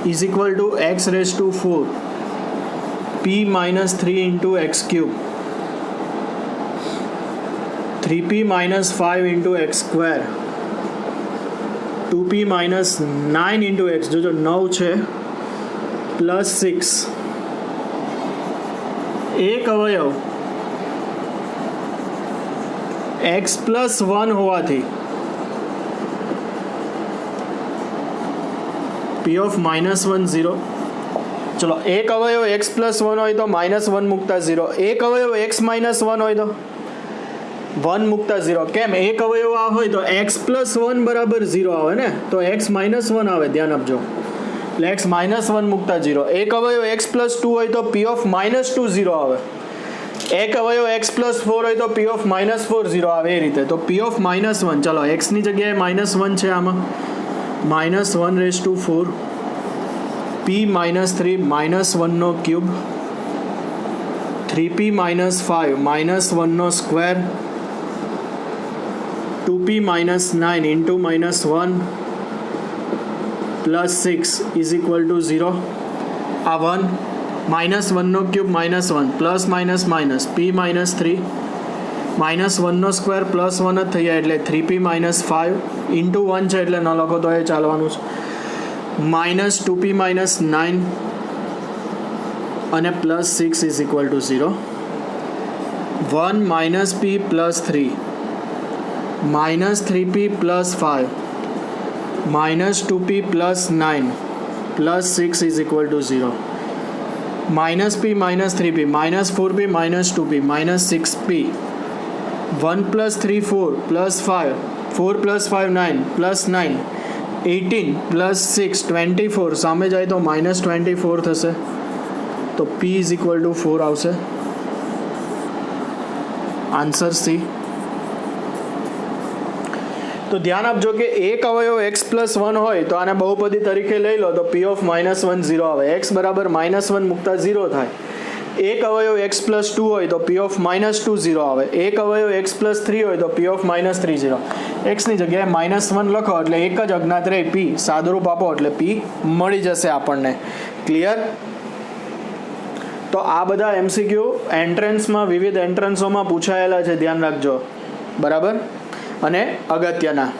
is equal to x raise to 4 p minus 3 into x cube 3p minus 5 into x square 2p minus 9 into x जो 9 है प्लस 6 एक अवयव x प्लस 1 होवा थी p ऑफ माइनस 1 0 चलो एक अवयव x प्लस 1 हो तो माइनस 1 मुकता 0 एक अवयव x माइनस 1 हो तो 1 मुकता 0 केम एक अवयव आ हो तो x प्लस 1 बराबर 0 आवे ने तो x माइनस 1 आवे ध्यान आपजो એટલે x माइनस 1 मुकता 0 एक अवयव x प्लस 2 हो तो p ऑफ माइनस 2 0 आवे एक अवयव x प्लस 4 हो तो p ऑफ माइनस 4 0 आवे ए रीते तो p ऑफ माइनस 1 चलो x ની જગ્યાએ माइनस 1 છે આમાં minus 1 raise to 4 p minus 3 minus 1 नो क्यूब 3p माइनस 5 माइनस 1 नो square 2p minus 9 into minus 1 plus 6 is equal to 0 आ 1 माइनस 1 नो cube minus 1 plus minus minus p minus 3 minus 1 नो स्क्वेर प्लस 1 ज थई जाए एटले 3p माइनस 5 इंटू 1 है एटले न लखो तो ये चालवानुं छे माइनस 2p माइनस 9 अने plus 6 is equal to 0 1 minus p plus 3 minus 3p plus 5 minus 2p plus 9 plus 6 is equal to 0 minus p minus 3p minus 4p minus 2p minus 6p 1 plus 3 4 plus 5 4 plus 5 9 plus 9 18 plus 6 24 सामे जाए तो minus 24 थशे तो p is equal to 4 आवशे answer c तो ध्यान आपजो कि एक अवयव x प्लस 1 होय तो आने बहुपदी तरीके लई लो तो p ऑफ माइनस 1 0 आवे x बराबर माइनस 1 मुकता 0 थाय एक अवयव x प्लस 2 होय तो p ऑफ माइनस 2 0 आवे एक अवयव x प्लस 3 होय तो p ऑफ माइनस 3 0 x ની જગ્યાએ માइनस 1 લખો એટલે એક જ અજ્ઞાત રહે p સાદુરૂપ આપો એટલે p મળી જશે આપણને ક્લિયર તો આ બધા MCQ એન્ટ્રન્સમાં વિવિધ એન્ટ્રન્સોમાં પૂછાયેલા છે ધ્યાન રાખજો બરાબર અને અગત્યના